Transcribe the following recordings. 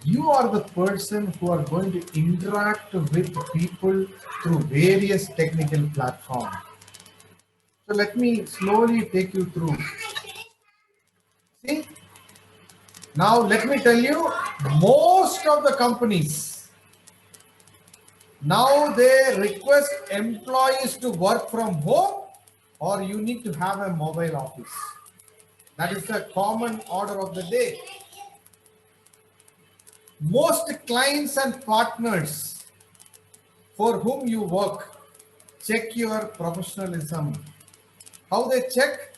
You are the person who are going to interact with people through various technical platforms. So let me slowly take you through. See, now let me tell you, most of the companies now they request employees to work from home or you need to have a mobile office. That is the common order of the day. Most clients and partners for whom you work check your professionalism. How they check?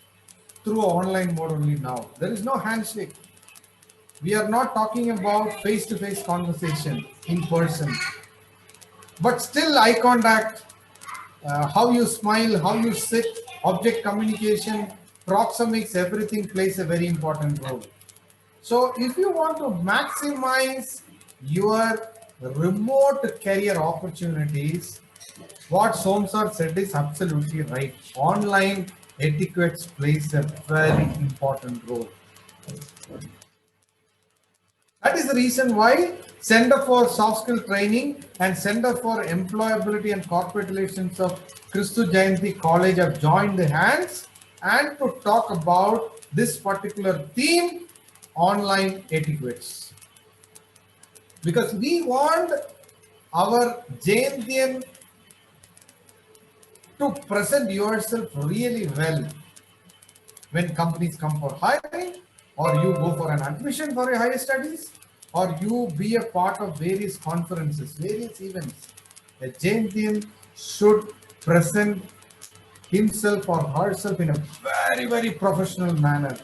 Through online mode only now. There is no handshake. We are not talking about face-to-face conversation in person, but still eye contact, how you smile, how you sit, object communication, proxemics, everything plays a very important role. So if you want to maximize your remote career opportunities, what Somsar said is absolutely right. Online etiquette plays a very important role. That is the reason why Center for Soft Skill Training and Center for Employability and Corporate Relations of Christu Jayanti College have joined the hands and to talk about this particular theme, online etiquettes. Because we want our Jayantian to present yourself really well when companies come for hiring, or you go for an admission for your higher studies, or you be a part of various conferences, various events. A Jayantian should present himself or herself in a very, very professional manner.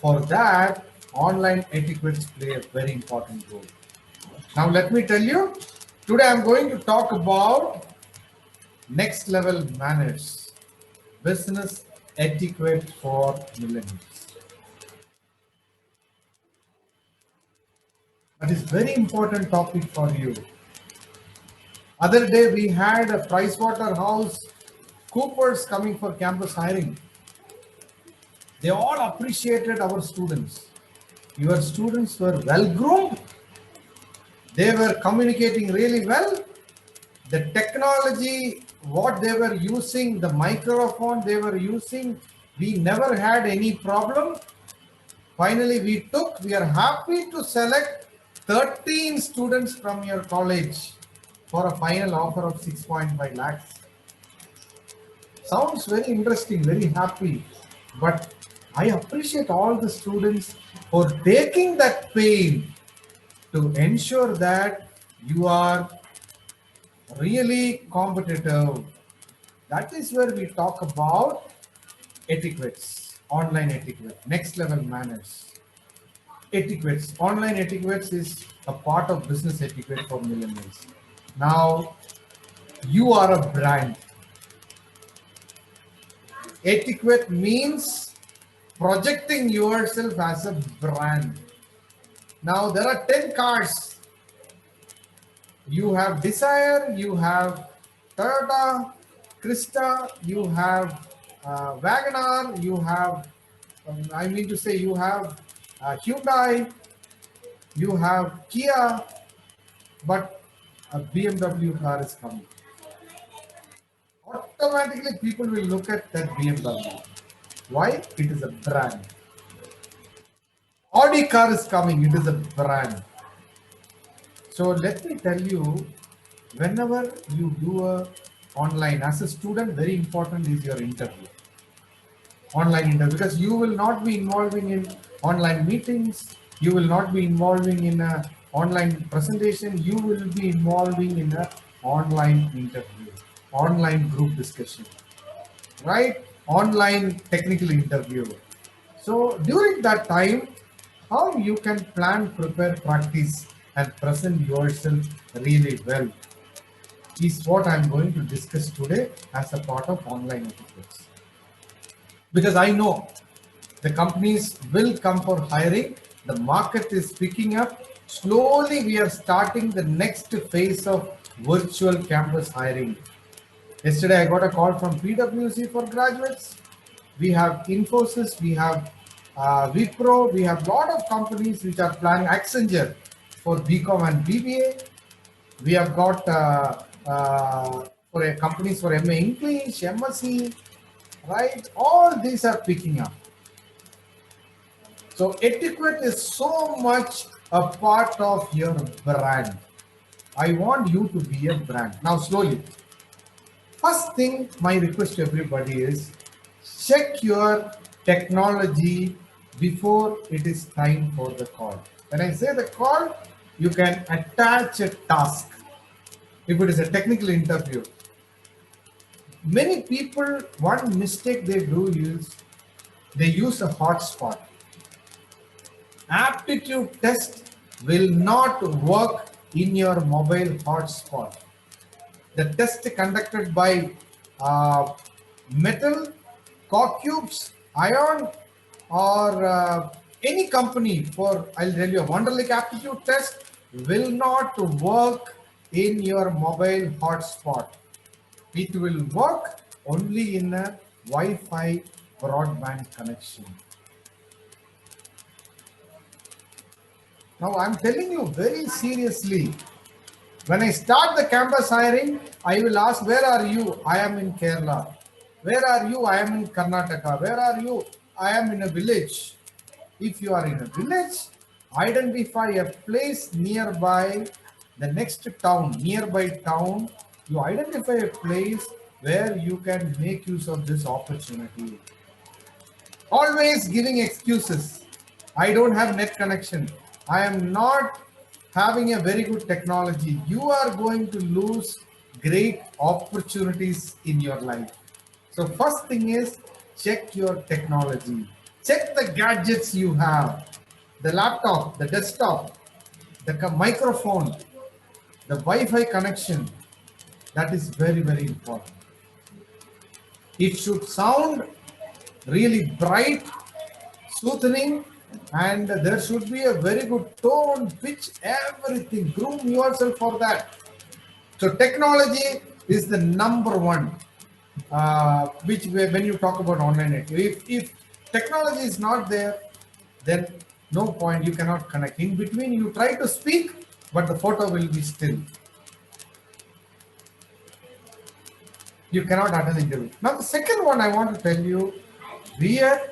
For that, online etiquettes play a very important role. Now, let me tell you, today I'm going to talk about next level manners, business etiquette for millennials. That is very important topic for you. Other day we had a Pricewaterhouse Coopers coming for campus hiring. They all appreciated our students. Your students were well groomed. They were communicating really well. The technology, what they were using, the microphone they were using, we never had any problem. Finally, we are happy to select 13 students from your college for a final offer of 6.5 lakhs. Sounds very interesting, very happy. But I appreciate all the students for taking that pain to ensure that you are really competitive. That is where we talk about etiquettes, online etiquette, next level manners. Etiquettes, online etiquettes is a part of business etiquette for millennials. Now, you are a brand. Etiquette means projecting yourself as a brand. Now, there are 10 cars. You have Desire, you have Toyota, Krista, you have Wagoner, you have, I mean to say, you have Hyundai, you have Kia, but a BMW car is coming. Automatically, people will look at that BMW. Why? It is a brand. Audi car is coming. It is a brand. So let me tell you, whenever you do a online as a student, very important is your interview. Online interview, because you will not be involving in online meetings. You will not be involving in a online presentation. You will be involving in a online interview, online group discussion, right? Online technical interview. So during that time, how you can plan, prepare, practice, and present yourself really well is what I'm going to discuss today as a part of online etiquettes. Because I know the companies will come for hiring, the market is picking up. Slowly, we are starting the next phase of virtual campus hiring. Yesterday, I got a call from PwC for graduates. We have Infosys, we have Wipro, we have a lot of companies which are planning. Accenture, for BCom and BBA. We have got for companies for MA English, MSc, right? All these are picking up. So etiquette is so much a part of your brand. I want you to be a brand. Now slowly. First thing, my request to everybody is check your technology before it is time for the call. When I say the call, you can attach a task. If it is a technical interview, many people, one mistake they do is they use a hotspot. Aptitude test will not work in your mobile hotspot. The test conducted by metal, cork cubes, ion, or any company for, I'll tell you, a Wonderlic aptitude test will not work in your mobile hotspot. It will work only in a Wi-Fi broadband connection. Now I'm telling you very seriously, when I start the campus hiring, I will ask, where are you? I am in Kerala. Where are you? I am in Karnataka. Where are you? I am in a village. If you are in a village, identify a place nearby the next town, nearby town. You identify a place where you can make use of this opportunity. Always giving excuses. I don't have net connection. I am not having a very good technology. You are going to lose great opportunities in your life. So first thing is check your technology. Check the gadgets you have. The laptop, the desktop, the microphone, the Wi-Fi connection. That is very, very important. It should sound really bright, soothing, and there should be a very good tone, pitch, everything. Groom yourself for that. So technology is the number one, which when you talk about online, if technology is not there, then no point, you cannot connect. In between, you try to speak, but the photo will be still. You cannot attend the interview. Now, the second one I want to tell you, wear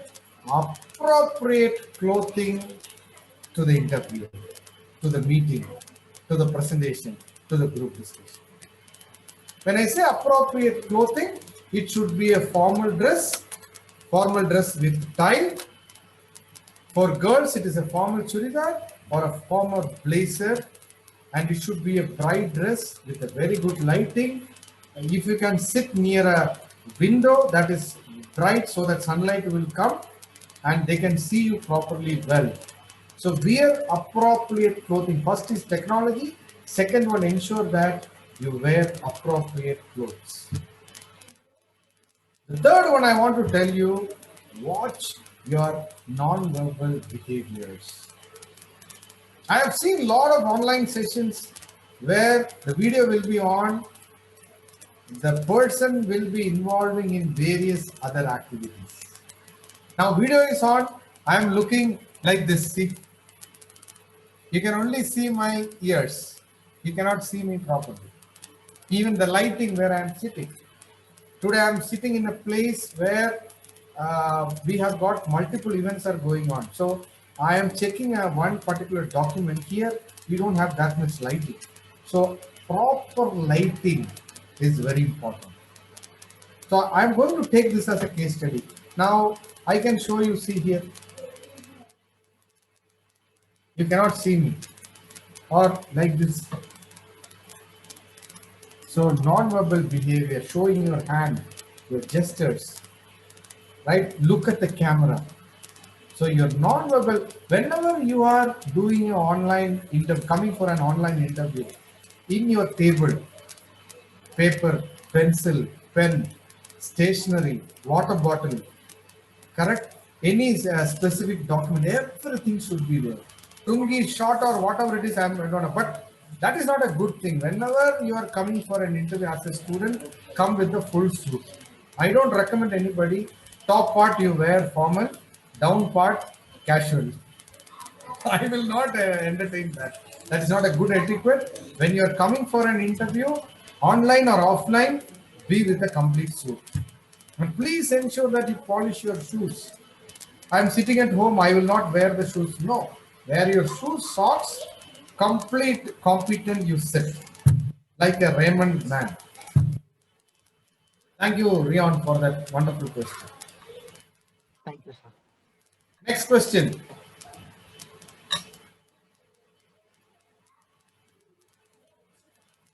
appropriate clothing to the interview, to the meeting, to the presentation, to the group discussion. When I say appropriate clothing, it should be a formal dress with tie. For girls, it is a formal churidar or a formal blazer, and it should be a bright dress with a very good lighting. If you can sit near a window that is bright so that sunlight will come and they can see you properly well. So wear appropriate clothing. First is technology. Second one, ensure that you wear appropriate clothes. The third one I want to tell you, watch your non-verbal behaviors. I have seen a lot of online sessions where the video will be on, the person will be involving in various other activities. Now video is on, I am looking like this, see. You can only see my ears. You cannot see me properly. Even the lighting where I am sitting. Today I am sitting in a place where we have got multiple events are going on. So I am checking one particular document here. We don't have that much lighting. So proper lighting is very important. So I'm going to take this as a case study. Now I can show you, see here. You cannot see me, or like this. So non-verbal behavior, showing your hand, your gestures, right? Look at the camera. So your non-verbal, whenever you are doing an online interview, coming for an online interview, in your table, paper, pencil, pen, stationery, water bottle, correct? Any specific document, everything should be there. Tungi, short or whatever it is, I don't know. But that is not a good thing. Whenever you are coming for an interview as a student, come with the full suit. I don't recommend anybody. Top part you wear formal, down part casual. I will not entertain that. That is not a good etiquette. When you are coming for an interview, online or offline, be with a complete suit. And please ensure that you polish your shoes. I'm sitting at home, I will not wear the shoes. No. Wear your shoes, socks, complete competent you sit. Like a Raymond man. Thank you, Rion, for that wonderful question. Thank you, sir. Next question.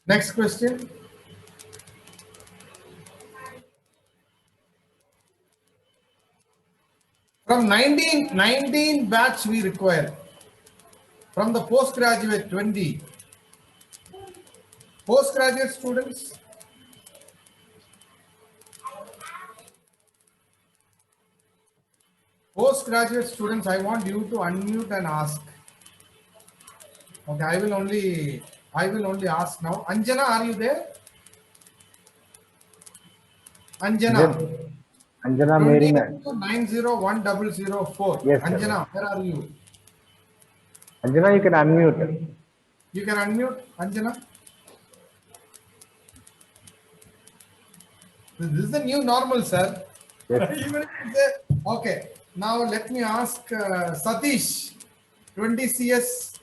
Next question. From 19 batch we require. From the postgraduate 20. Postgraduate students. Postgraduate students, I want you to unmute and ask. Okay, I will only ask now. Anjana, are you there? Anjana. Anjana Mary. 901004. Yes, sir. Anjana, where are you? Anjana, you can unmute. You can unmute, Anjana. This is the new normal, sir. Yes. Even if you say, okay, now let me ask Satish, 20 CS.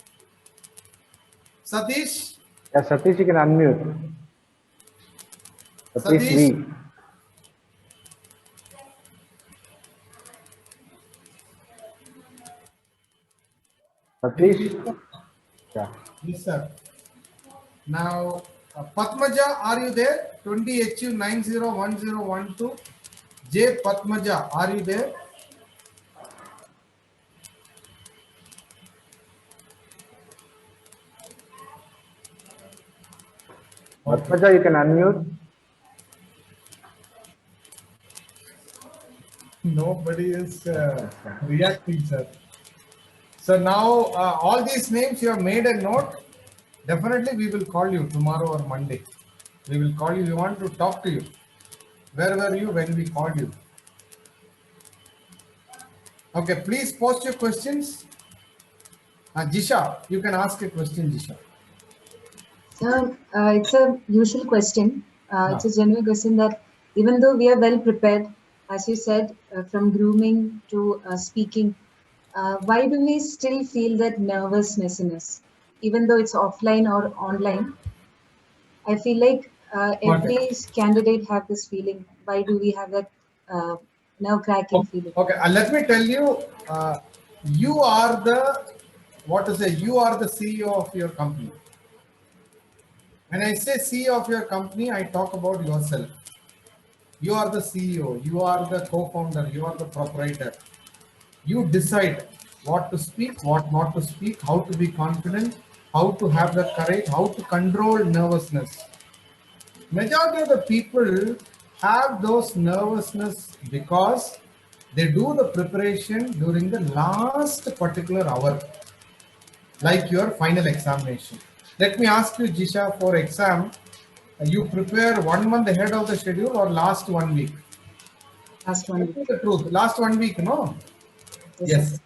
Satish? Yes, Satish, you can unmute. Satish V. Satish? Yeah. Yes, sir. Now, Patmaja, are you there? 20HU901012. J. Patmaja, are you there? Patmaja, you can unmute. Nobody is reacting, sir. So now, all these names you have made a note. Definitely, we will call you tomorrow or Monday. We will call you. We want to talk to you. Where were you when we called you? Okay, please post your questions. Jisha, you can ask a question, Jisha. Sir, it's a usual question. It's a general question that even though we are well prepared, as you said, from grooming to speaking, why do we still feel that nervousness in us? Even though it's offline or online, I feel like every candidate have this feeling. Why do we have that nerve-wracking feeling? Okay, let me tell you, you are the, you are the CEO of your company. When I say CEO of your company, I talk about yourself. You are the CEO, you are the co-founder, you are the proprietor. You decide what to speak, what not to speak, how to be confident, how to have the courage, how to control nervousness. Majority of the people have those nervousness because they do the preparation during the last particular hour, like your final examination. Let me ask you, Jisha, for exam, you prepare 1 month ahead of the schedule or last 1 week? Last 1 week. The truth, last 1 week, no? Yes.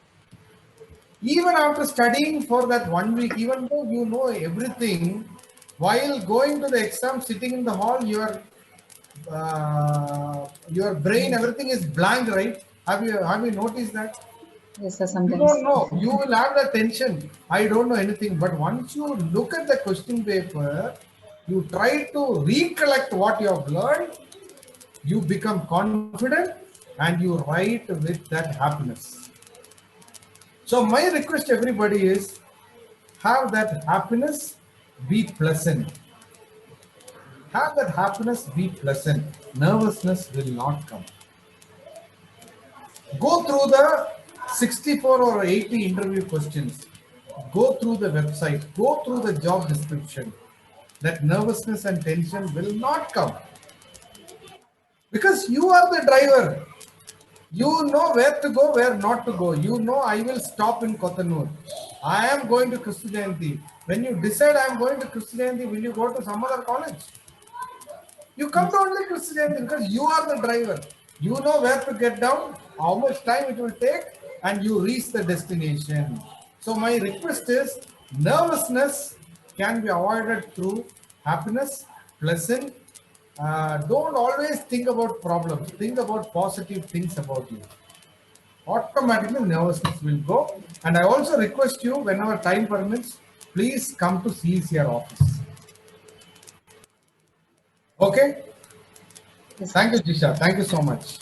Even after studying for that 1 week, even though you know everything, while going to the exam, sitting in the hall, your brain, everything is blank, right? Have you noticed that? Yes, sir, sometimes. You don't know. You will have the tension. I don't know anything. But once you look at the question paper, you try to recollect what you have learned, you become confident, and you write with that happiness. So my request to everybody is, have that happiness, be pleasant. Have that happiness, be pleasant. Nervousness will not come. Go through the 64 or 80 interview questions. Go through the website. Go through the job description. That nervousness and tension will not come. Because you are the driver. You know where to go, where not to go. You know I will stop in Kotanur. I am going to Kristu Jayanti. When you decide I am going to Kristu Jayanti, will you go to some other college? You come to only Kristu Jayanti because you are the driver. You know where to get down, how much time it will take, and you reach the destination. So my request is, Nervousness can be avoided through happiness, pleasant. Don't always think about problems. Think about positive things about you. Automatically nervousness will go. And I also request you, whenever time permits, please come to CCR office. Okay? Yes. Thank you, Jisha. Thank you so much.